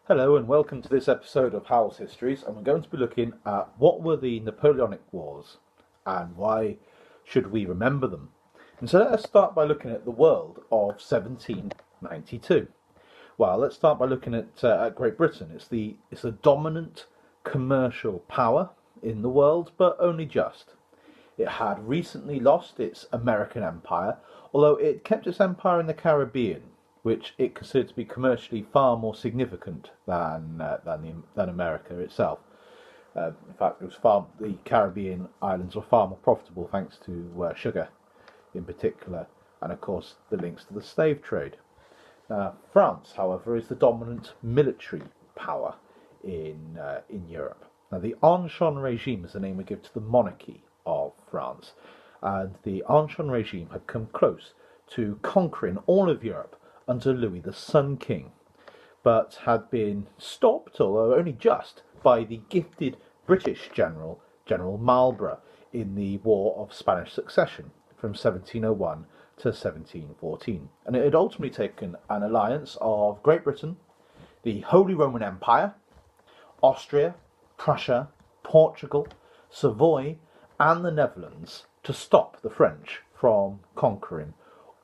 Hello and welcome to this episode of Howell's Histories, and we're going to be looking at what were the Napoleonic Wars and why should we remember them. And so let us start by looking at the world of 1792. Well, let's start by looking at Great Britain. It's the dominant commercial power in the world, but only just. It had recently lost its American empire, although it kept its empire in the Caribbean, which it considered to be commercially far more significant than America itself. In fact, the Caribbean islands were far more profitable thanks to sugar, in particular, and of course the links to the slave trade. France, however, is the dominant military power in Europe. Now, the Ancien regime is the name we give to the monarchy of France, and the Ancien regime had come close to conquering all of Europe under Louis the Sun King, but had been stopped, although only just, by the gifted British General Marlborough in the War of Spanish Succession from 1701 to 1714. And it had ultimately taken an alliance of Great Britain, the Holy Roman Empire, Austria, Prussia, Portugal, Savoy, and the Netherlands to stop the French from conquering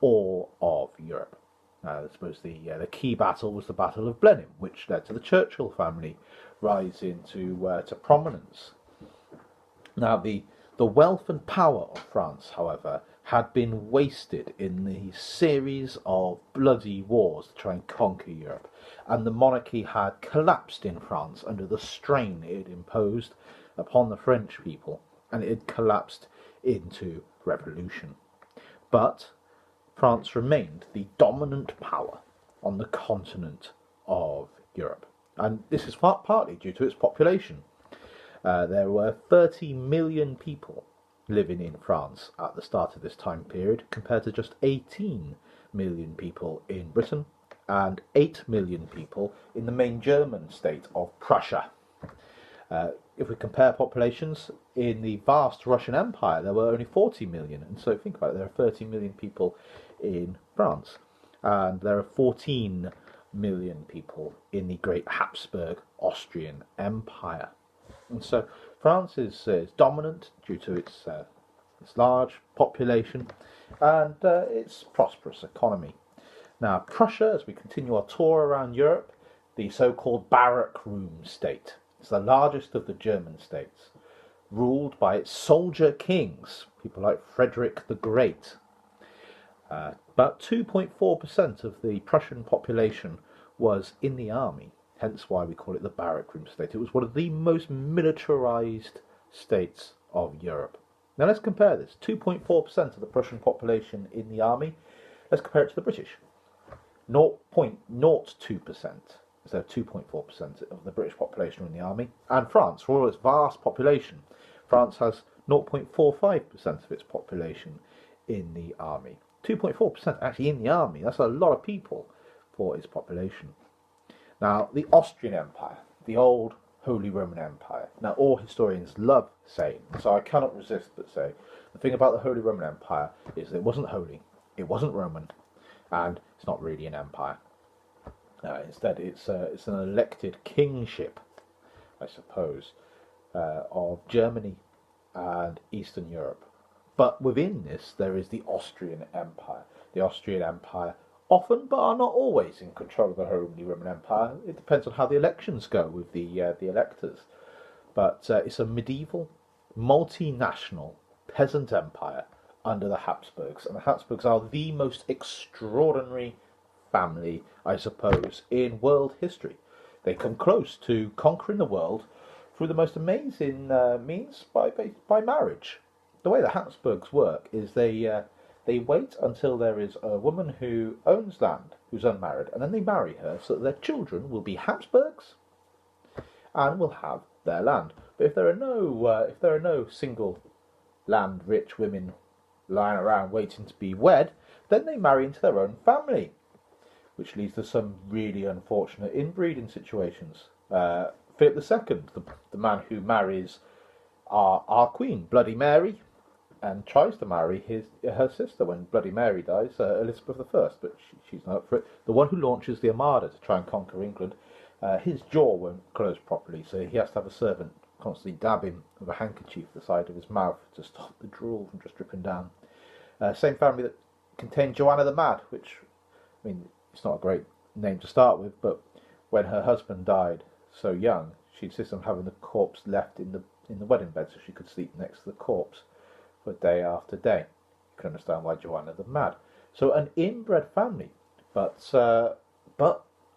all of Europe. I suppose the key battle was the Battle of Blenheim, which led to the Churchill family rising to prominence. Now, the wealth and power of France, however, had been wasted in the series of bloody wars to try and conquer Europe, and the monarchy had collapsed in France under the strain it had imposed upon the French people, and it had collapsed into revolution. But France remained the dominant power on the continent of Europe, and this is partly due to its population. There were 30 million people living in France at the start of this time period, compared to just 18 million people in Britain and 8 million people in the main German state of Prussia. If we compare populations, in the vast Russian Empire there were only 40 million, and so think about it, there are 30 million people in France, and there are 14 million people in the great Habsburg Austrian Empire. And so France is dominant due to its large population and its prosperous economy. Now, Prussia, as we continue our tour around Europe, the so-called barrack room state, is the largest of the German states, ruled by its soldier kings, people like Frederick the Great. About 2.4% of the Prussian population was in the army, hence why we call it the barrack room state. It was one of the most militarized states of Europe. Now let's compare this. 2.4% of the Prussian population in the army. Let's compare it to the British. 0.02%. So 2.4% of the British population in the army. And France, for all its vast population, France has 0.45% of its population in the army. 2.4% actually in the army. That's a lot of people for its population. Now, the Austrian Empire, the old Holy Roman Empire. Now, all historians love saying, so I cannot resist but say, the thing about the Holy Roman Empire is that it wasn't holy, it wasn't Roman, and it's not really an empire. Instead, it's an elected kingship, I suppose, of Germany and Eastern Europe. But within this, there is the Austrian Empire. The Austrian Empire often, but are not always, in control of the Holy Roman Empire. It depends on how the elections go with the electors. But it's a medieval, multinational peasant empire under the Habsburgs. And the Habsburgs are the most extraordinary family, I suppose, in world history. They come close to conquering the world through the most amazing means by marriage. The way the Habsburgs work is they wait until there is a woman who owns land, who's unmarried, and then they marry her so that their children will be Habsburgs and will have their land. But if there are no single land-rich women lying around waiting to be wed, then they marry into their own family, which leads to some really unfortunate inbreeding situations. Philip II, the man who marries our Queen, Bloody Mary, and tries to marry her sister when Bloody Mary dies, Elizabeth I, but she's not up for it. The one who launches the Armada to try and conquer England his jaw won't close properly, so he has to have a servant constantly dab him with a handkerchief the side of his mouth to stop the drool from just dripping down. Same family that contained Joanna the Mad, which, I mean, it's not a great name to start with, but when her husband died so young, she insisted on having the corpse left in the wedding bed so she could sleep next to the corpse for day after day. You can understand why Joanna the Mad. So an inbred family, but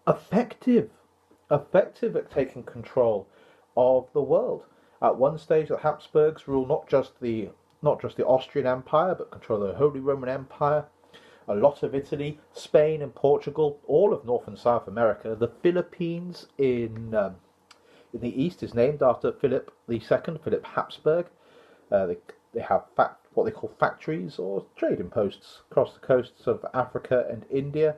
effective at taking control of the world. At one stage, the Habsburgs rule not just the Austrian Empire, but control the Holy Roman Empire, a lot of Italy, Spain and Portugal, all of North and South America. The Philippines in the east is named after Philip II, Philip Habsburg. They have what they call factories or trading posts across the coasts of Africa and India.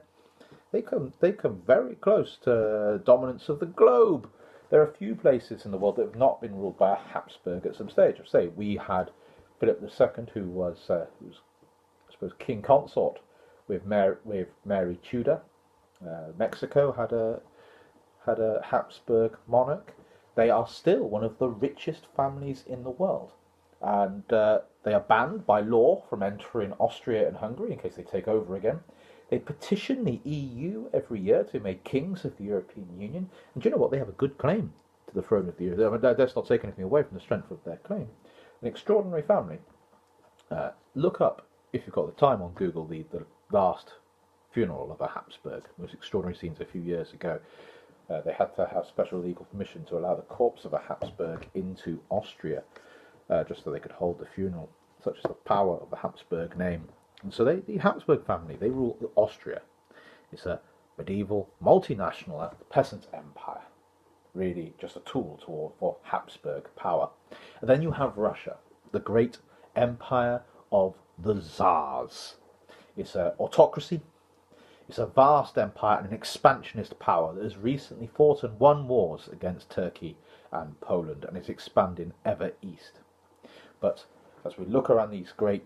They come very close to dominance of the globe. There are a few places in the world that have not been ruled by a Habsburg at some stage. I say we had Philip II, who was I suppose king consort with Mary Tudor. Mexico had a Habsburg monarch. They are still one of the richest families in the world, and they are banned by law from entering Austria and Hungary in case they take over again. They petition the EU every year to be made kings of the European Union. And do you know what? They have a good claim to the throne of the European Union. That's not taking anything away from the strength of their claim. An extraordinary family. Look up, if you've got the time on Google, the last funeral of a Habsburg. Most extraordinary scenes a few years ago. They had to have special legal permission to allow the corpse of a Habsburg into Austria, just so they could hold the funeral. Such is the power of the Habsburg name. And so the Habsburg family, they rule Austria. It's a medieval, multinational peasant empire. Really just a tool for Habsburg power. And then you have Russia, the great empire of the Tsars. It's an autocracy. It's a vast empire and an expansionist power that has recently fought and won wars against Turkey and Poland, and is expanding ever east. But as we look around these great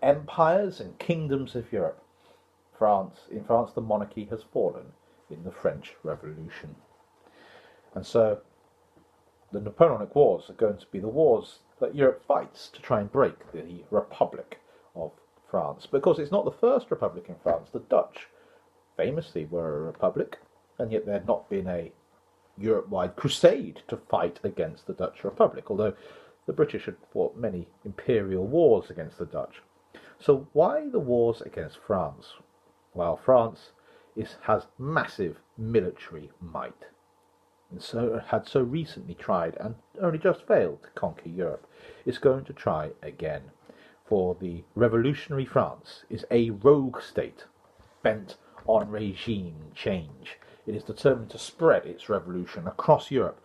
empires and kingdoms of Europe, in France the monarchy has fallen in the French Revolution. And so the Napoleonic Wars are going to be the wars that Europe fights to try and break the Republic of France. Because it's not the first republic in France. The Dutch famously were a republic, and yet there had not been a Europe-wide crusade to fight against the Dutch Republic, although the British had fought many imperial wars against the Dutch. So why the wars against France? Well, France has massive military might, and so had so recently tried and only just failed to conquer Europe. It's going to try again, for the revolutionary France is a rogue state bent on regime change. It is determined to spread its revolution across Europe.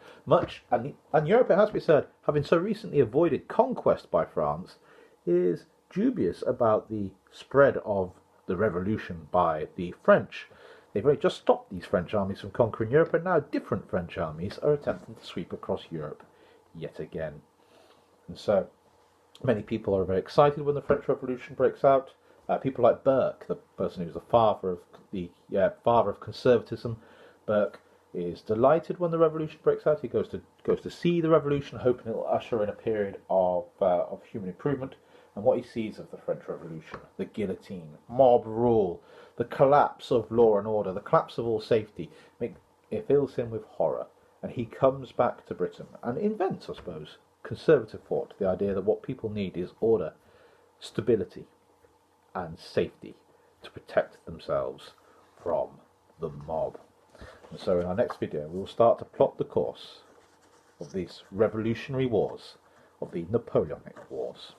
And Europe, it has to be said, having so recently avoided conquest by France, is dubious about the spread of the revolution by the French. They've only just stopped these French armies from conquering Europe, and now different French armies are attempting to sweep across Europe yet again. And so many people are very excited when the French Revolution breaks out. People like Burke, the person who's the father of conservatism, Burke is delighted when the revolution breaks out. He goes to see the revolution, hoping it will usher in a period of human improvement. And what he sees of the French Revolution, the guillotine, mob rule, the collapse of law and order, the collapse of all safety, it fills him with horror. And he comes back to Britain and invents, I suppose, conservative thought, the idea that what people need is order, stability, and safety to protect themselves from the mob. And so in our next video we will start to plot the course of these revolutionary wars of the Napoleonic Wars.